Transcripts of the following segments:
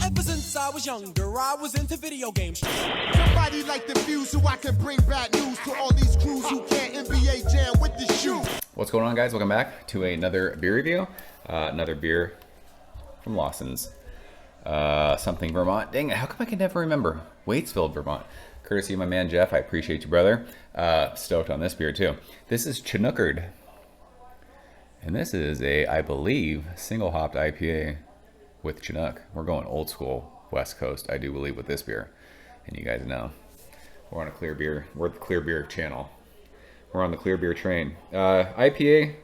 Ever since I was younger, I was into video games. Somebody like the Fuse so I can bring bad news to all these crews who can't NBA jam with the shoe. What's going on, guys? Welcome back to another beer review. Another beer from Lawson's. Something Vermont. Dang it, how come I can never remember? Waitsfield, Vermont. Courtesy of my man Geoff. I appreciate you, brother. Stoked on this beer too. This is Chinooker'd. And this is a, I believe, single hopped IPA with Chinook. We're going old school West Coast, I do believe, with this beer. And you guys know, we're on a clear beer. We're the clear beer channel. We're on the clear beer train. IPA,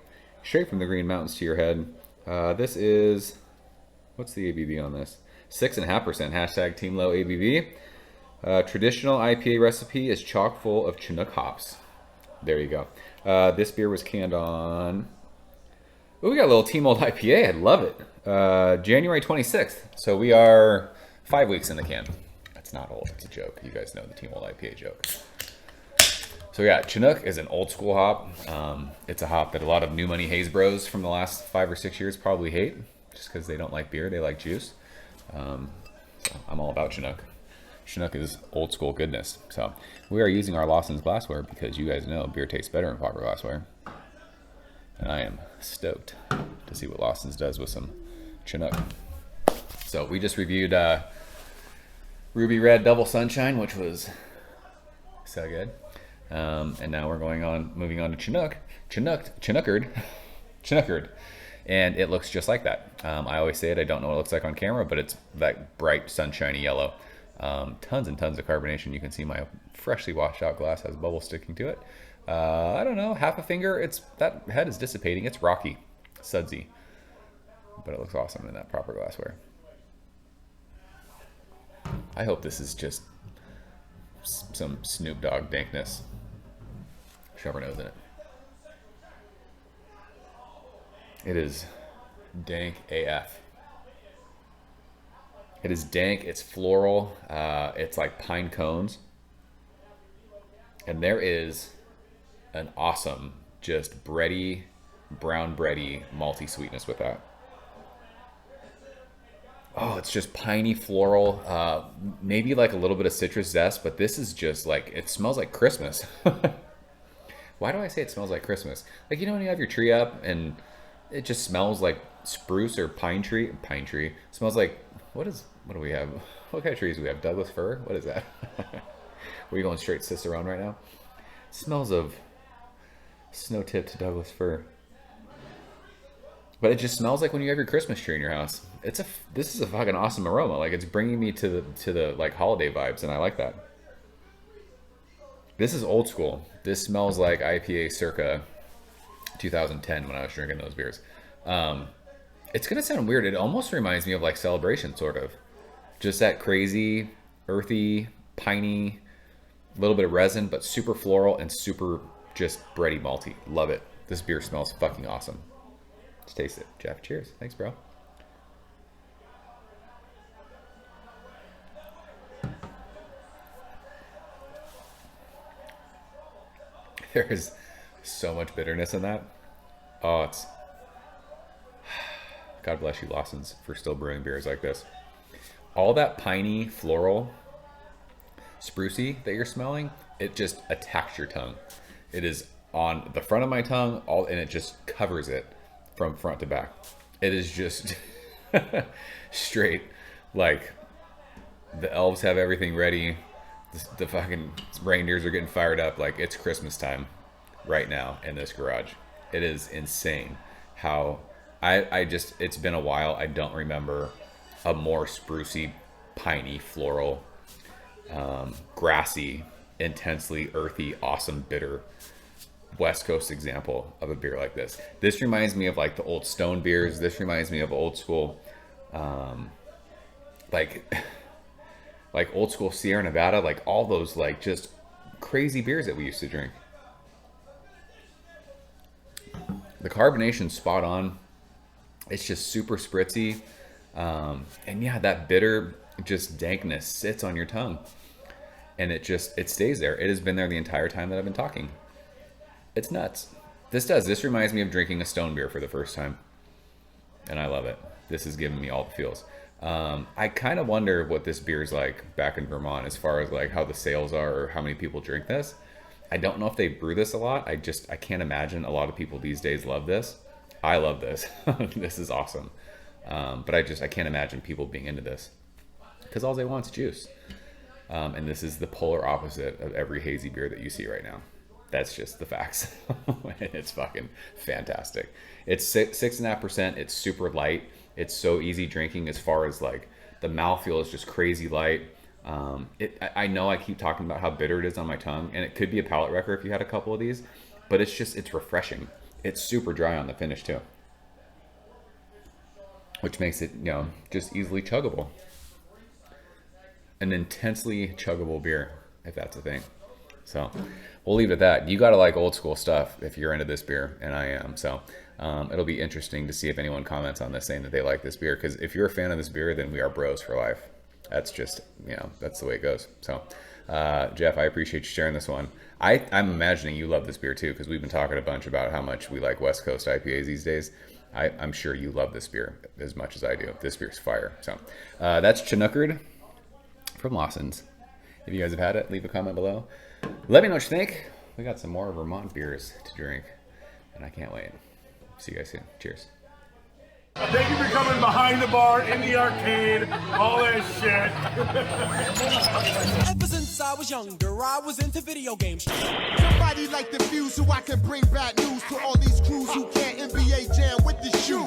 straight from the Green Mountains to your head. This is, what's the ABV on this? 6.5%, hashtag Team Low ABV. Traditional IPA recipe is chock full of Chinook hops. There you go. This beer was canned on, oh, we got a little Team Old IPA, I love it. January 26th, so we are 5 weeks in the can. That's not old, it's a joke. You guys know the Team Old IPA joke. So yeah, Chinook is an old school hop. It's a hop that a lot of New Money Haze bros from the last 5 or 6 years probably hate, just because they don't like beer, they like juice. So I'm all about Chinook. Chinook is old school goodness. So we are using our Lawson's glassware because you guys know beer tastes better in proper glassware. And I am stoked to see what Lawson's does with some Chinook. So we just reviewed Ruby Red Double Sunshine, which was so good. And now we're moving on to Chinooker'd. And it looks just like that. I always say it, I don't know what it looks like on camera, but it's that bright sunshiny yellow. Tons and tons of carbonation. You can see my freshly washed out glass has bubbles sticking to it. I don't know, half a finger. That head is dissipating. It's rocky, sudsy, but it looks awesome in that proper glassware. I hope this is just some Snoop Dogg dankness. Shove our nose in it. It is dank AF. It is dank, it's floral, it's like pine cones. And there is an awesome, just bready, brown bready, malty sweetness with that. Oh, it's just piney, floral, maybe like a little bit of citrus zest, but this is just like, it smells like Christmas. Why do I say it smells like Christmas? Like, you know when you have your tree up and it just smells like spruce or pine tree? Pine tree. It smells like, what do we have? What kind of trees do we have? Douglas fir? What is that? Are we going straight Cicerone right now? It smells of snow-tipped Douglas fir. But it just smells like when you have your Christmas tree in your house. This is a fucking awesome aroma. Like, it's bringing me to the like holiday vibes, and I like that. This is old school. This smells like IPA circa 2010 when I was drinking those beers. It's gonna sound weird. It almost reminds me of like Celebration, sort of. Just that crazy, earthy, piney, little bit of resin, but super floral and super just bready malty. Love it. This beer smells fucking awesome. Let's taste it. Geoff, cheers. Thanks, bro. There is so much bitterness in that. Oh, it's... God bless you, Lawson's, for still brewing beers like this. All that piney, floral, sprucey that you're smelling, it just attacks your tongue. It is on the front of my tongue, and it just covers it from front to back. It is just straight, like, the elves have everything ready. The fucking reindeers are getting fired up. Like, it's Christmas time right now in this garage. It is insane how it's been a while. I don't remember a more sprucey, piney, floral, grassy, intensely earthy, awesome, bitter West Coast example of a beer like this. This reminds me of like the old Stone beers. This reminds me of old school, like old school Sierra Nevada, like all those like just crazy beers that we used to drink. The carbonation's spot on. It's just super spritzy. And yeah, that bitter just dankness sits on your tongue. And it stays there. It has been there the entire time that I've been talking. It's nuts. This reminds me of drinking a Stone beer for the first time. And I love it. This is giving me all the feels. I kind of wonder what this beer is like back in Vermont as far as like how the sales are or how many people drink this. I don't know if they brew this a lot. I can't imagine a lot of people these days love this. I love this. This is awesome. But I can't imagine people being into this because all they want is juice. And this is the polar opposite of every hazy beer that you see right now. That's just the facts. It's fucking fantastic. It's 6.5%. It's super light. It's so easy drinking as far as like the mouthfeel is just crazy light. I know I keep talking about how bitter it is on my tongue, and it could be a palate wrecker if you had a couple of these, but it's refreshing. It's super dry on the finish too, which makes it, just easily chuggable. An intensely chuggable beer, if that's a thing. So we'll leave it at that. You gotta like old school stuff if you're into this beer, and I am. So it'll be interesting to see if anyone comments on this saying that they like this beer, because if you're a fan of this beer, then we are bros for life. That's just, that's the way it goes. So Geoff, I appreciate you sharing this one. I'm imagining you love this beer too, because we've been talking a bunch about how much we like West Coast IPAs these days. I'm sure you love this beer as much as I do. This beer's fire. So that's Chinooker'd from Lawson's. If you guys have had it, leave a comment below. Let me know what you think. We got some more Vermont beers to drink, and I can't wait. See you guys soon. Cheers. Thank you for coming behind the bar, in the arcade, all that shit. Ever since I was younger, I was into video games. Somebody like the fuse so I can bring bad news to all these crews who can't NBA jam with the shoe.